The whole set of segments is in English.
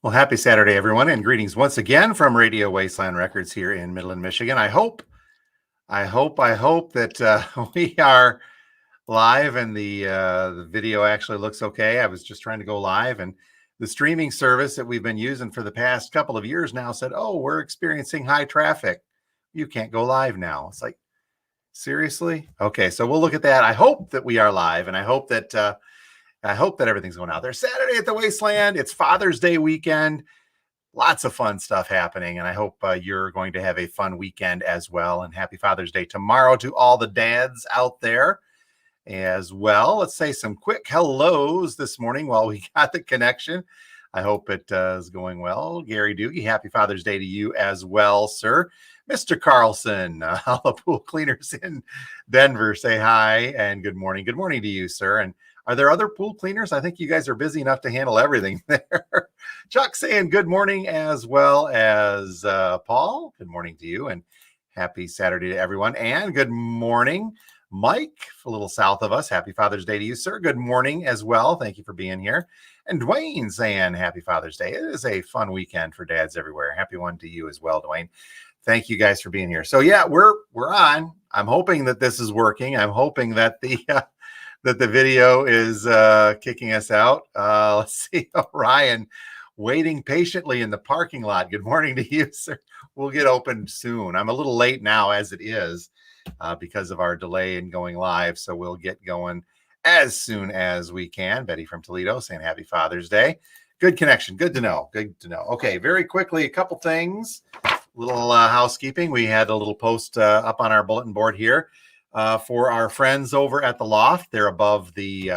Well, happy Saturday, everyone, and greetings once again from Radio Wasteland Records here in Midland, Michigan. I hope that we are live and the video actually looks okay. I was just trying to go live, and the streaming service that we've been using for the past couple of years now said, "Oh, we're experiencing high traffic. You can't go live now." It's like, seriously? Okay, so we'll look at that. I hope that we are live, and I hope that everything's going out there. Saturday at the Wasteland. It's Father's Day weekend. Lots of fun stuff happening, and I hope you're going to have a fun weekend as well. And happy Father's Day tomorrow to all the dads out there as well. Let's say some quick hellos this morning while we got the connection. I hope it is going well. Gary Doogie, happy Father's Day to you as well, sir. Mr. Carlson, all the pool cleaners in Denver say hi and good morning. Good morning to you, sir. And are there other pool cleaners? I think you guys are busy enough to handle everything there. Chuck saying good morning as well as Paul. Good morning to you and happy Saturday to everyone. And good morning, Mike, a little south of us. Happy Father's Day to you, sir. Good morning as well. Thank you for being here. And Dwayne saying happy Father's Day. It is a fun weekend for dads everywhere. Happy one to you as well, Dwayne. Thank you guys for being here. So yeah, we're on. I'm hoping that this is working. I'm hoping that the video is kicking us out. Let's see. Ryan waiting patiently in the parking lot. Good morning to you, sir. We'll get open soon. I'm a little late now as it is because of our delay in going live. So we'll get going as soon as we can. Betty from Toledo saying happy Father's Day. Good connection. Good to know. Good to know. Okay, very quickly, a couple things. Little housekeeping. We had a little post up on our bulletin board here for our friends over at the Loft. They're above the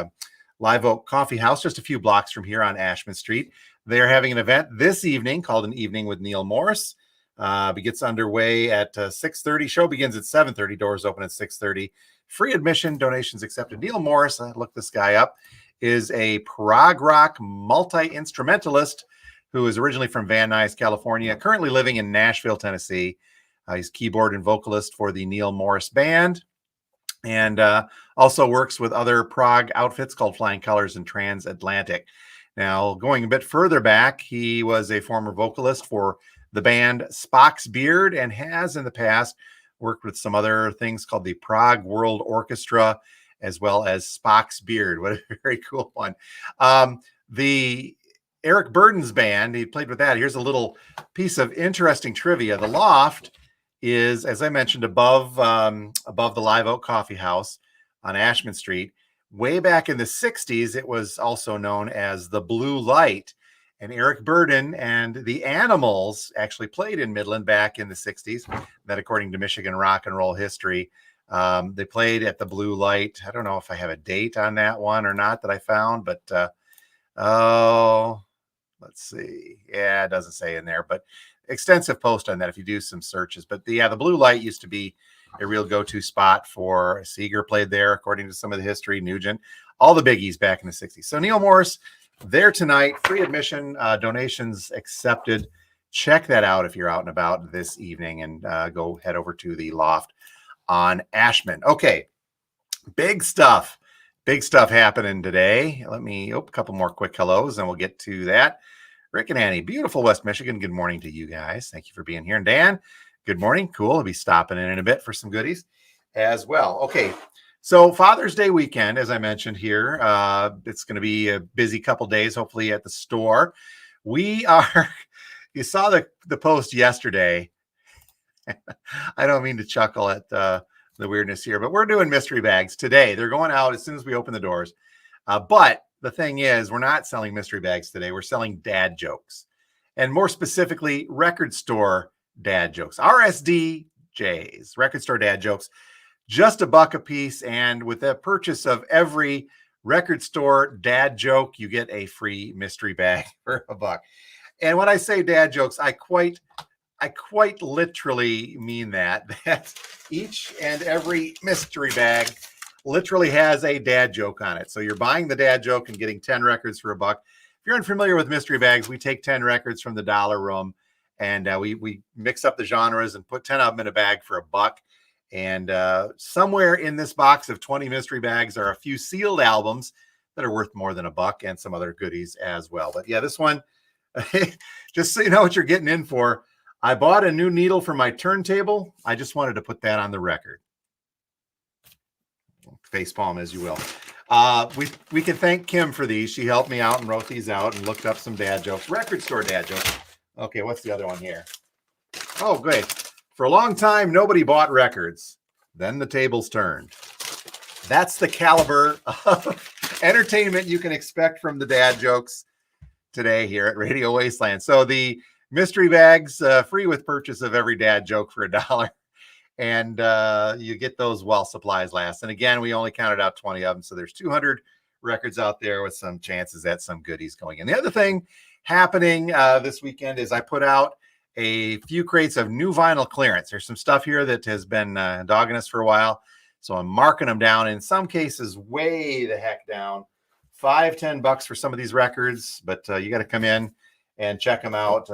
Live Oak Coffee House, just a few blocks from here on Ashman Street. They're having an event this evening called An Evening with Neil Morse. It gets underway at 6:30. Show begins at 7:30. Doors open at 6:30. Free admission, donations accepted. Neil Morse, I looked this guy up, is a prog rock multi-instrumentalist who is originally from Van Nuys, California, currently living in Nashville, Tennessee. He's keyboard and vocalist for the Neil Morse Band, and also works with other prog outfits called Flying Colors and Transatlantic. Now, going a bit further back, he was a former vocalist for the band Spock's Beard and has in the past worked with some other things called the Prague World Orchestra, as well as Spock's Beard. What a very cool one. The Eric Burden's band, he played with that. Here's a little piece of interesting trivia. The Loft is, as I mentioned, above the Live Oak Coffee House on Ashman Street. Way back in the 60s, it was also known as the Blue Light. And Eric Burden and the Animals actually played in Midland back in the 60s. That, according to Michigan rock and roll history, they played at the Blue Light. I don't know if I have a date on that one or not that I found, but let's see. Yeah, it doesn't say in there, but extensive post on that if you do some searches. But the Blue Light used to be a real go-to spot for Seeger played there, according to some of the history, Nugent, all the biggies back in the 60s. So Neil Morse there tonight, free admission, donations accepted. Check that out if you're out and about this evening, and go head over to the Loft on Ashman. Okay, big stuff happening today. Let me a couple more quick hellos and we'll get to that. Rick and Annie, beautiful West Michigan. Good morning to you guys. Thank you for being here. And Dan, good morning. Cool. I'll be stopping in a bit for some goodies as well. Okay. So Father's Day weekend, as I mentioned here, it's going to be a busy couple days, hopefully at the store. We are, you saw the post yesterday. I don't mean to chuckle at the weirdness here, but we're doing mystery bags today. They're going out as soon as we open the doors. But the thing is, we're not selling mystery bags today. We're selling dad jokes, and more specifically, record store dad jokes, RSDJs, record store dad jokes. Just $1 a piece, and with the purchase of every record store dad joke, you get a free mystery bag for $1. And when I say dad jokes, I quite literally mean that each and every mystery bag literally has a dad joke on it. So you're buying the dad joke and getting 10 records for $1. If you're unfamiliar with mystery bags, we take 10 records from the Dollar Room, and we mix up the genres and put 10 of them in a bag for $1. And somewhere in this box of 20 mystery bags are a few sealed albums that are worth more than $1 and some other goodies as well. But yeah, this one, Just so you know what you're getting in for. I bought a new needle for my turntable. I just wanted to put that on the record. Facepalm as you will. We can thank Kim for these. She helped me out and wrote these out and looked up some dad jokes. Record store dad jokes. Okay, what's the other one here? Oh, great. For a long time, nobody bought records. Then the tables turned. That's the caliber of entertainment you can expect from the dad jokes today here at Radio Wasteland. So the mystery bags, free with purchase of every dad joke for $1. And you get those while supplies last. And again, we only counted out 20 of them. So there's 200 records out there with some chances at some goodies going in. The other thing happening this weekend is I put out a few crates of new vinyl clearance. There's some stuff here that has been dogging us for a while. So I'm marking them down, in some cases way the heck down. $5-10 for some of these records, but you got to come in and check them out.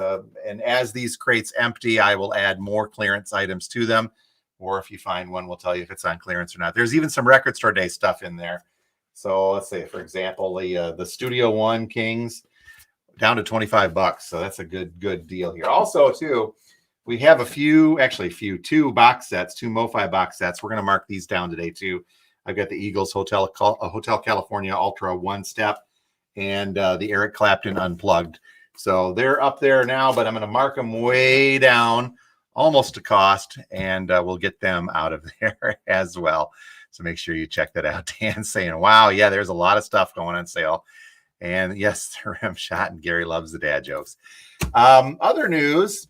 And as these crates empty, I will add more clearance items to them. Or if you find one, we'll tell you if it's on clearance or not. There's even some Record Store Day stuff in there. So let's say, for example, the Studio One Kings down to $25. So that's a good deal here. Also, too, we have two box sets, two MoFi box sets. We're going to mark these down today, too. I've got the Eagles Hotel California Ultra One Step and the Eric Clapton Unplugged. So they're up there now, but I'm going to mark them way down, almost to cost, and we'll get them out of there as well. So make sure you check that out. Dan's saying, wow, yeah, there's a lot of stuff going on sale. And yes, the rim shot, and Gary loves the dad jokes. Other news,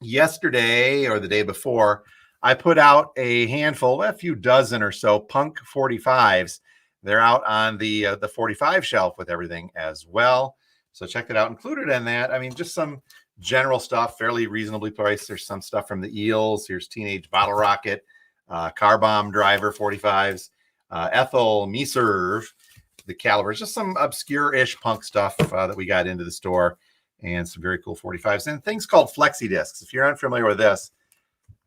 yesterday or the day before, I put out a handful, a few dozen or so Punk 45s. They're out on the 45 shelf with everything as well. So check it out. Included in that, I mean, just some general stuff, fairly reasonably priced. There's some stuff from the Eels. Here's Teenage Bottle Rocket, Car Bomb Driver 45s, Ethel Me Serve, the Calibers, just some obscure-ish punk stuff that we got into the store, and some very cool 45s. And things called flexi discs. If you're unfamiliar with this,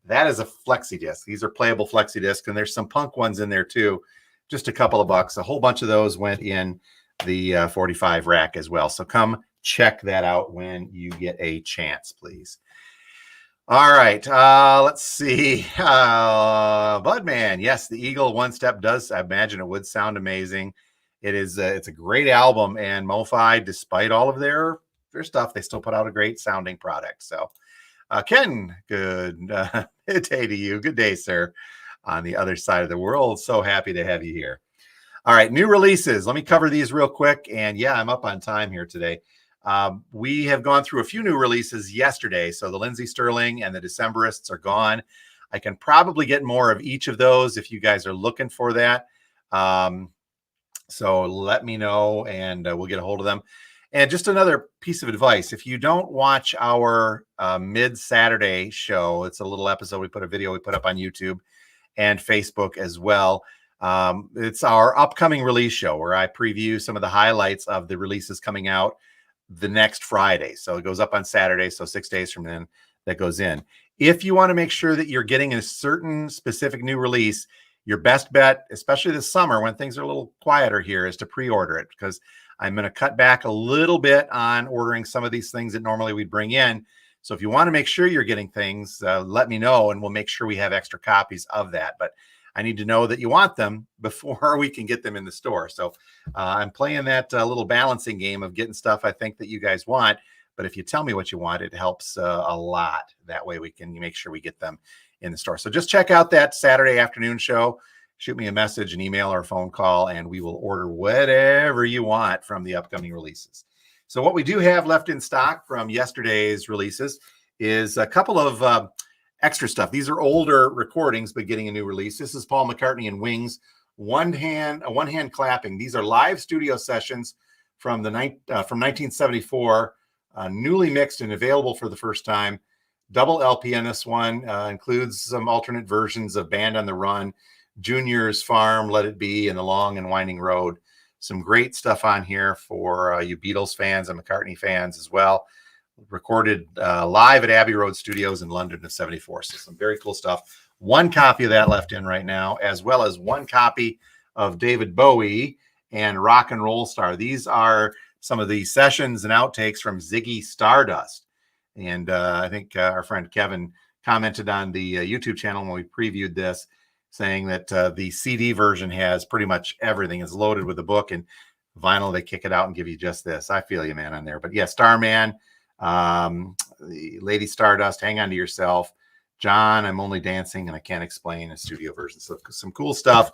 that is a flexi disc. These are playable flexi discs, and there's some punk ones in there too. Just a couple of bucks. A whole bunch of those went in the 45 rack as well. So come check that out when you get a chance, please. All right, let's see. Budman, yes, the Eagle One Step does. I imagine it would sound amazing. It is. It's a great album, and MoFi, despite all of their stuff, they still put out a great sounding product. So, Ken, good day to you. Good day, sir. On the other side of the world, so happy to have you here. All right, new releases. Let me cover these real quick. And yeah, I'm up on time here today. We have gone through a few new releases yesterday. So the Lindsey Sterling and the Decemberists are gone. I can probably get more of each of those if you guys are looking for that. So let me know and we'll get a hold of them. And just another piece of advice. If you don't watch our mid-Saturday show, it's a little episode. We put a video we put up on YouTube and Facebook as well. It's our upcoming release show where I preview some of the highlights of the releases coming out the next Friday. So it goes up on Saturday. So 6 days from then that goes in. If you want to make sure that you're getting a certain specific new release, your best bet, especially this summer when things are a little quieter here, is to pre-order it, because I'm going to cut back a little bit on ordering some of these things that normally we'd bring in. So if you want to make sure you're getting things, let me know and we'll make sure we have extra copies of that. But I need to know that you want them before we can get them in the store. So I'm playing that little balancing game of getting stuff I think that you guys want. But if you tell me what you want, it helps a lot. That way we can make sure we get them in the store. So just check out that Saturday afternoon show. Shoot me a message, an email, or a phone call, and we will order whatever you want from the upcoming releases. So what we do have left in stock from yesterday's releases is a couple of extra stuff. These are older recordings, but getting a new release. This is Paul McCartney and Wings, one hand clapping. These are live studio sessions from 1974, newly mixed and available for the first time. Double LP on this one, includes some alternate versions of Band on the Run, Junior's Farm, Let It Be, and The Long and Winding Road. Some great stuff on here for you Beatles fans and McCartney fans as well. Recorded live at Abbey Road Studios in London in '74. So some very cool stuff. One copy of that left in right now, as well as one copy of David Bowie and Rock and Roll Star. These are some of the sessions and outtakes from Ziggy Stardust. And I think our friend Kevin commented on the YouTube channel when we previewed this, saying that the CD version has pretty much everything. It's loaded with the book, and vinyl, they kick it out and give you just this. I feel you, man, on there. But yeah, Starman, the Lady Stardust, Hang On to Yourself, John, I'm Only Dancing, and I Can't Explain, a studio version. So some cool stuff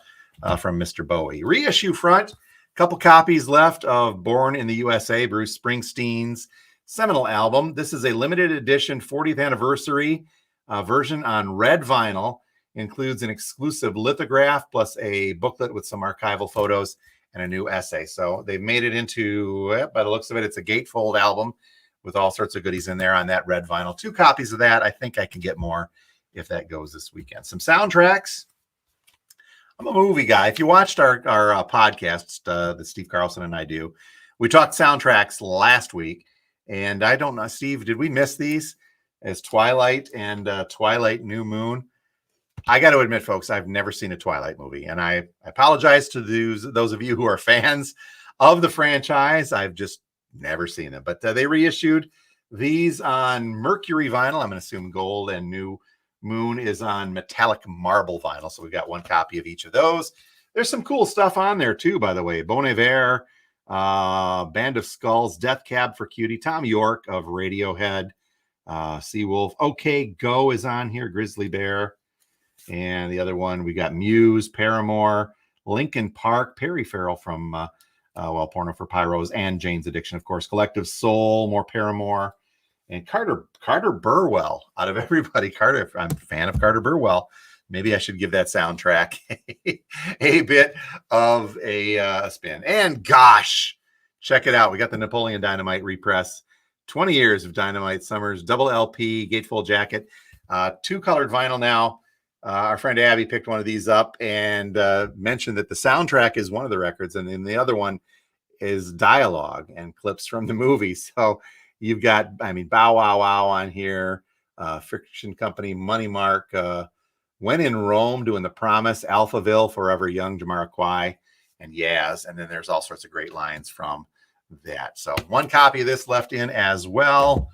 from Mr. Bowie. Reissue front, a couple copies left of Born in the USA, Bruce Springsteen's seminal album. This is a limited edition 40th anniversary version on red vinyl. Includes an exclusive lithograph plus a booklet with some archival photos and a new essay. So they've made it into, by the looks of it, it's a gatefold album with all sorts of goodies in there on that red vinyl. 2 copies of that. I think I can get more if that goes this weekend. Some soundtracks. I'm a movie guy. If you watched our podcast that Steve Carlson and I do, we talked soundtracks last week. And I don't know, Steve, did we miss these as Twilight and Twilight New Moon? I got to admit, folks, I've never seen a Twilight movie. And I apologize to those of you who are fans of the franchise. I've just never seen them. But they reissued these on Mercury vinyl. I'm going to assume gold, and New Moon is on metallic marble vinyl. So we've got 1 copy of each of those. There's some cool stuff on there, too, by the way. Bon Iver, Band of Skulls, Death Cab for Cutie, Tom York of Radiohead, Seawolf, OK Go is on here, Grizzly Bear. And the other one, we got Muse, Paramore, Linkin Park, Perry Farrell from Porno for Pyros, and Jane's Addiction, of course, Collective Soul, more Paramore, and Carter Burwell. Out of everybody, Carter, I'm a fan of Carter Burwell. Maybe I should give that soundtrack a bit of a spin. And gosh, check it out. We got the Napoleon Dynamite repress. 20 years of Dynamite Summers, double LP, gatefold jacket, 2 colored vinyl now. Our friend Abby picked one of these up and mentioned that the soundtrack is one of the records, and then the other one is dialogue and clips from the movie. So you've got, Bow Wow Wow on here, Friction Company, Money Mark, When in Rome, Doing the Promise, Alphaville, Forever Young, Jamiroquai, and Yaz. And then there's all sorts of great lines from that. So 1 copy of this left in as well,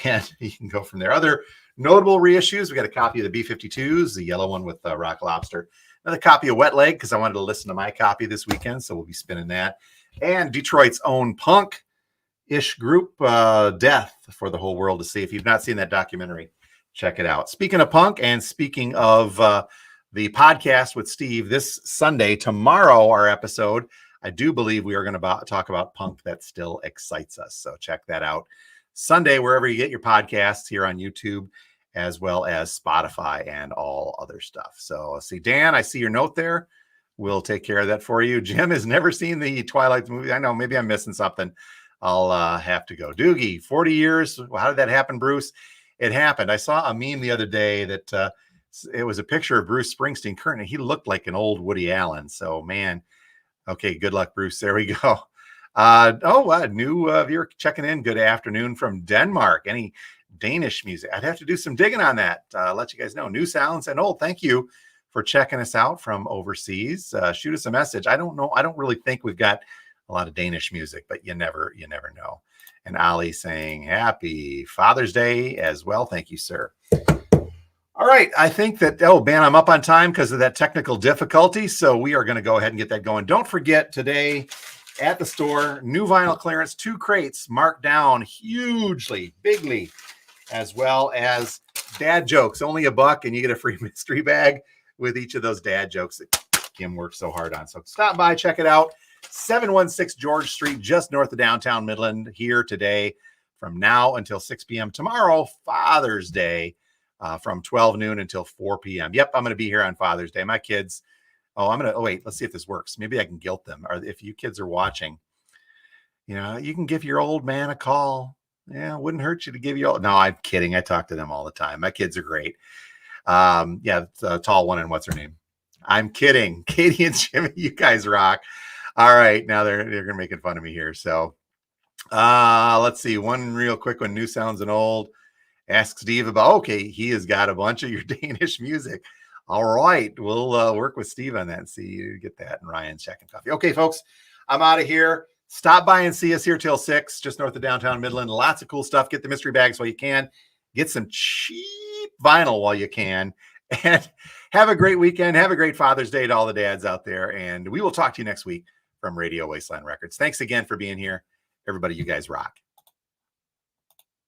and you can go from there. Other notable reissues, we got a copy of the B-52s, the yellow one with Rock Lobster. Another copy of Wet Leg, because I wanted to listen to my copy this weekend, so we'll be spinning that. And Detroit's own punk-ish group, Death for the Whole World to See. If you've not seen that documentary, check it out. Speaking of punk, and speaking of the podcast with Steve, this Sunday, tomorrow, our episode, I do believe we are going to talk about punk that still excites us. So check that out Sunday, wherever you get your podcasts, here on YouTube, as well as Spotify and all other stuff. So let's see, Dan, I see your note there. We'll take care of that for you. Jim has never seen the Twilight movie. I know, maybe I'm missing something. I'll have to go. Doogie, 40 years. How did that happen, Bruce? It happened. I saw a meme the other day that it was a picture of Bruce Springsteen currently. He looked like an old Woody Allen. So, man, okay, good luck, Bruce. There we go. New viewer checking in. Good afternoon from Denmark. Any Danish music? I'd have to do some digging on that. Let you guys know. New sounds and old. Thank you for checking us out from overseas. Shoot us a message. I don't know. I don't really think we've got a lot of Danish music, but you never know. And Ali saying happy Father's Day as well. Thank you, sir. All right. I think that, man, I'm up on time because of that technical difficulty. So we are going to go ahead and get that going. Don't forget today, at the store, new vinyl clearance, 2 crates marked down hugely, bigly, as well as dad jokes. Only $1, and you get a free mystery bag with each of those dad jokes that Kim worked so hard on. So stop by, check it out. 716 George Street, just north of downtown Midland, here today from now until 6 p.m. Tomorrow, Father's Day, from 12 noon until 4 p.m. Yep, I'm going to be here on Father's Day. My kids... wait, let's see if this works. Maybe I can guilt them. Or if you kids are watching, you can give your old man a call. Yeah, it wouldn't hurt you to give your no, I'm kidding. I talk to them all the time. My kids are great. It's a tall one, and what's her name? I'm kidding. Katie and Jimmy, you guys rock. All right, now they're gonna making fun of me here. So let's see. One real quick one, new sounds and old. Ask Steve about, okay, he has got a bunch of your Danish music. All right, we'll work with Steve on that and see you get that. And Ryan's checking coffee. Okay, folks, I'm out of here. Stop by and see us here till 6, just north of downtown Midland. Lots of cool stuff. Get the mystery bags while you can. Get some cheap vinyl while you can. And have a great weekend. Have a great Father's Day to all the dads out there. And we will talk to you next week from Radio Wasteland Records. Thanks again for being here. Everybody, you guys rock.